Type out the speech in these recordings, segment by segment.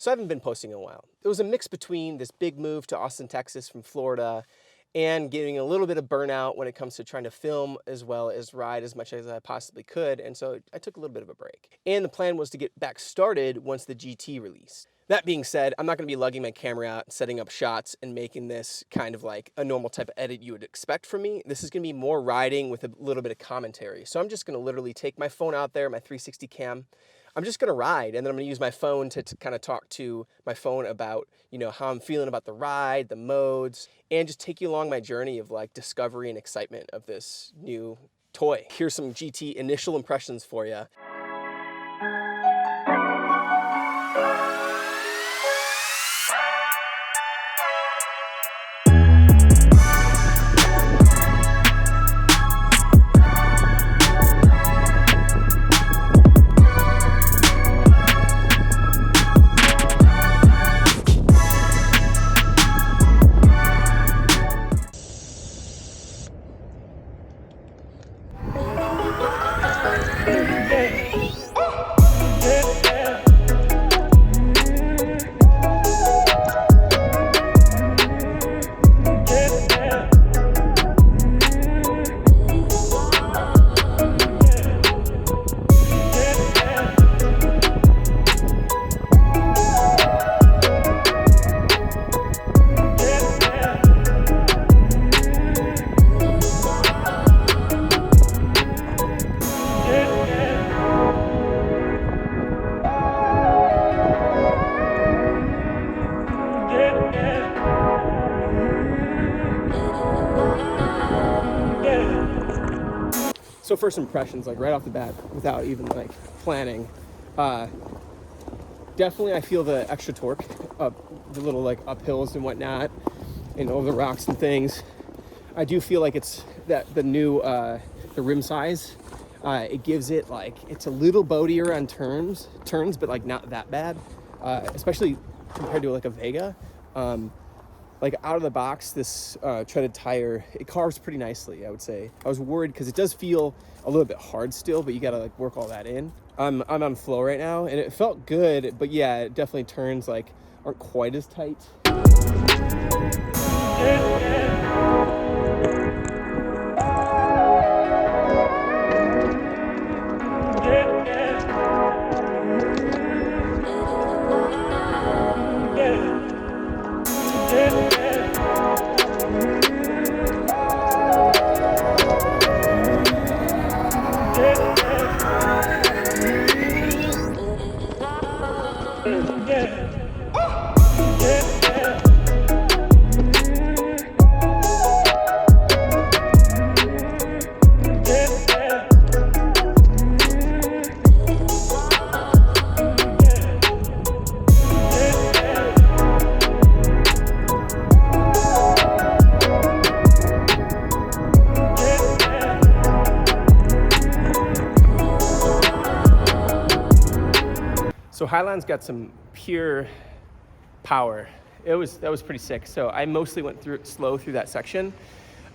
So I haven't been posting in a while. It was a mix between this big move to Austin, Texas from Florida and getting a little bit of burnout when it comes to trying to film as well as ride as much as I possibly could. And so I took a little bit of a break. And the plan was to get back started once the GT released. That being said, I'm not going to be lugging my camera out, setting up shots, and making this kind of like a normal type of edit you would expect from me. This is going to be more riding with a little bit of commentary. So I'm just going to literally take my phone out there, my 360 cam. I'm just going to ride, and then I'm going to use my phone to kind of talk to my phone about, you know, how I'm feeling about the ride, the modes, and just take you along my journey of like discovery and excitement of this new toy. Here's some GT initial impressions for you. So first impressions, like right off the bat, without even like planning, definitely I feel the extra torque up the little like uphills and whatnot, and over the rocks and things. I do feel like it's that the new the rim size, it gives it like it's a little boatier on turns, but like not that bad, especially compared to like a Vega. Like out of the box, this treaded tire, it carves pretty nicely, I would say. I was worried because it does feel a little bit hard still, but you gotta like work all that in. I'm on flow right now, and it felt good, but yeah, it definitely turns like aren't quite as tight. So Highline's got some pure power. That was pretty sick. So I mostly went slow through that section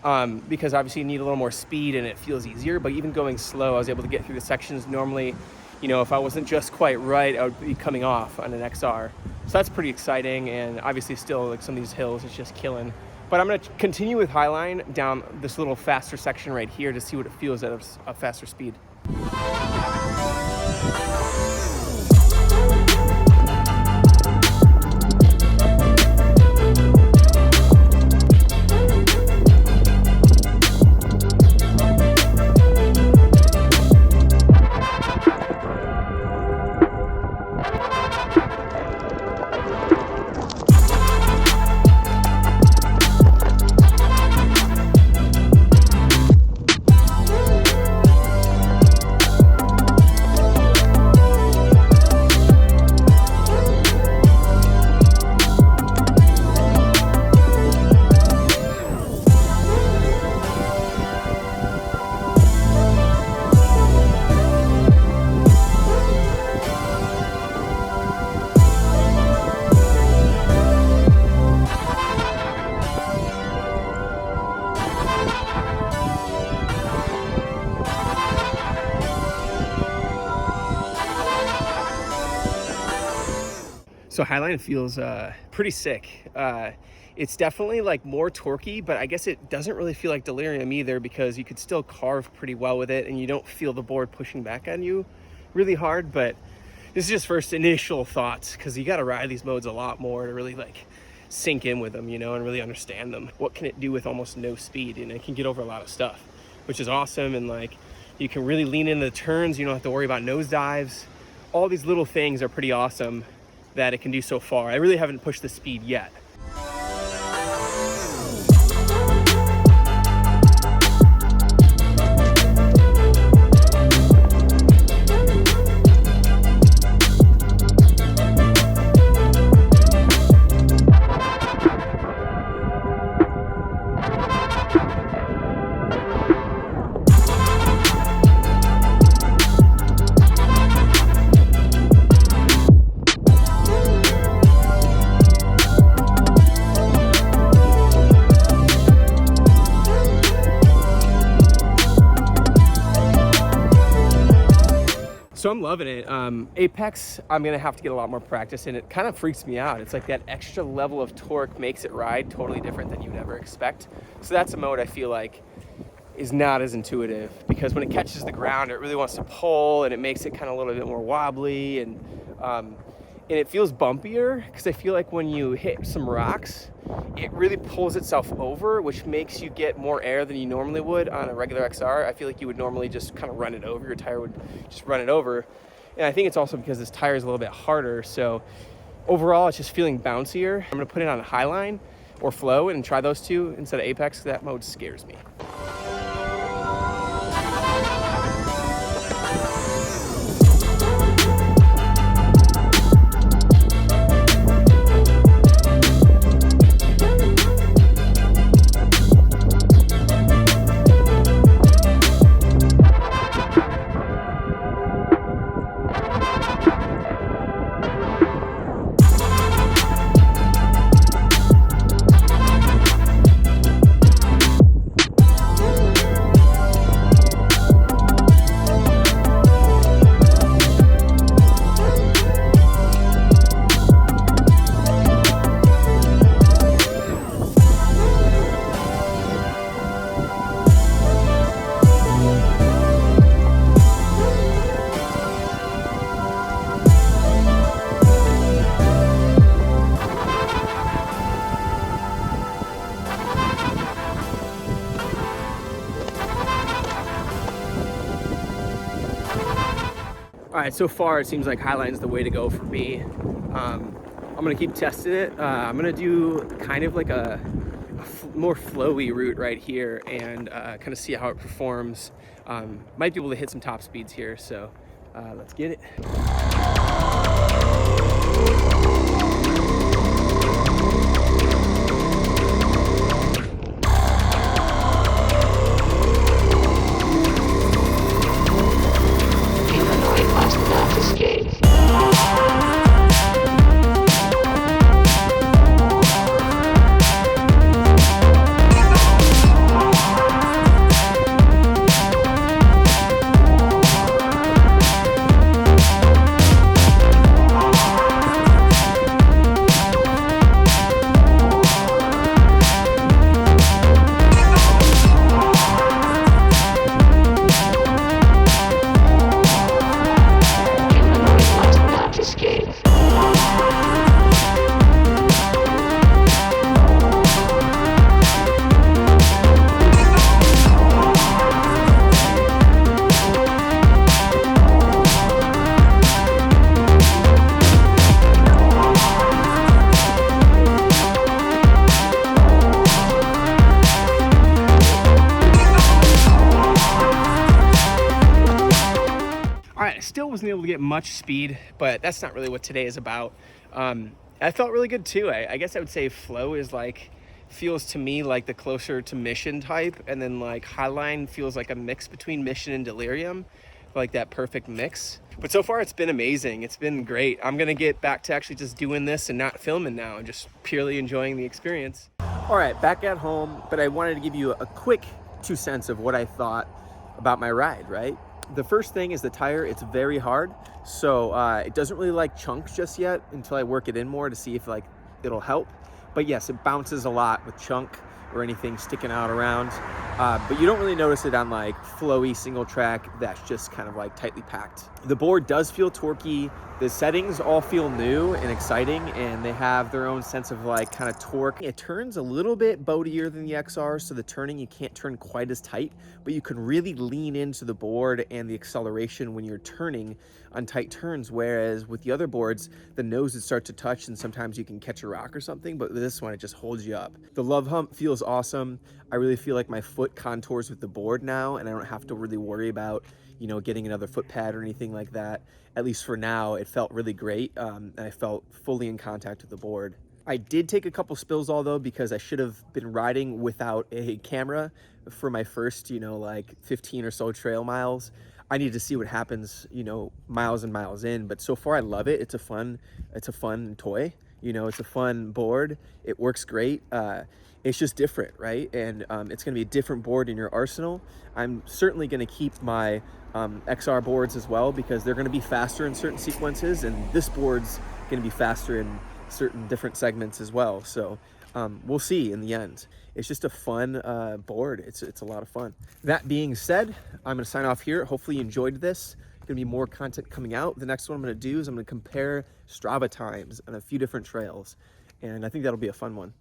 because obviously you need a little more speed and it feels easier. But even going slow, I was able to get through the sections. Normally, you know, if I wasn't just quite right, I would be coming off on an XR. So that's pretty exciting. And obviously still like some of these hills, it's just killing. But I'm gonna continue with Highline down this little faster section right here to see what it feels at a faster speed. So Highline feels pretty sick. It's definitely like more torquey, but I guess it doesn't really feel like Delirium either, because you could still carve pretty well with it and you don't feel the board pushing back on you really hard. But this is just first initial thoughts, because you got to ride these modes a lot more to really like sink in with them, you know, and really understand them. What can it do with almost no speed? And it can get over a lot of stuff, which is awesome. And like, you can really lean into the turns. You don't have to worry about nosedives. All these little things are pretty awesome that it can do so far. I really haven't pushed the speed yet. So I'm loving it. Apex, I'm gonna have to get a lot more practice in. It kind of freaks me out. It's like that extra level of torque makes it ride totally different than you'd ever expect. So that's a mode I feel like is not as intuitive, because when it catches the ground, it really wants to pull, and it makes it kind of a little bit more wobbly, and it feels bumpier, because I feel like when you hit some rocks, it really pulls itself over, which makes you get more air than you normally would on a regular XR. I feel like you would normally just kind of run it over. Your tire would just run it over. And I think it's also because this tire is a little bit harder. So overall, it's just feeling bouncier. I'm gonna put it on Highline or Flow and try those two instead of Apex. That mode scares me. All right, so far it seems like Highline's the way to go for me. I'm gonna keep testing it. I'm gonna do kind of like a more flowy route right here, and kind of see how it performs. Might be able to hit some top speeds here, so let's get it. I still wasn't able to get much speed, but that's not really what today is about. I felt really good too. I guess I would say Flow is like, feels to me like the closer to Mission type, and then like Highline feels like a mix between Mission and Delirium, like that perfect mix. But so far it's been amazing. It's been great. I'm gonna get back to actually just doing this and not filming now, and just purely enjoying the experience. All right, back at home, but I wanted to give you a quick 2 cents of what I thought about my ride, right? The first thing is the tire. It's very hard, so it doesn't really like chunks just yet until I work it in more to see if like it'll help. But yes, it bounces a lot with chunk or anything sticking out around. But you don't really notice it on like flowy single track that's just kind of like tightly packed. The board does feel torquey. The settings all feel new and exciting, and they have their own sense of like kind of torque. It turns a little bit boatier than the XR, so the turning, you can't turn quite as tight, but you can really lean into the board and the acceleration when you're turning on tight turns, whereas with the other boards, the nose would start to touch and sometimes you can catch a rock or something, but with this one, it just holds you up. The love hump feels awesome. I really feel like my foot contours with the board now, and I don't have to really worry about, you know, getting another foot pad or anything like that. At least for now, it felt really great, and I felt fully in contact with the board. I did take a couple spills although, because I should have been riding without a camera for my first, you know, like 15 or so trail miles. I need to see what happens, you know, miles and miles in, but so far I love it. It's a fun toy. You know, it's a fun board. It works great. It's just different, right? And it's gonna be a different board in your arsenal. I'm certainly gonna keep my XR boards as well, because they're gonna be faster in certain sequences, and this board's gonna be faster in certain different segments as well. So we'll see in the end. It's just a fun board. It's a lot of fun. That being said, I'm gonna sign off here. Hopefully you enjoyed this. Gonna be more content coming out. The next one I'm gonna do is I'm gonna compare Strava times on a few different trails, and I think that'll be a fun one.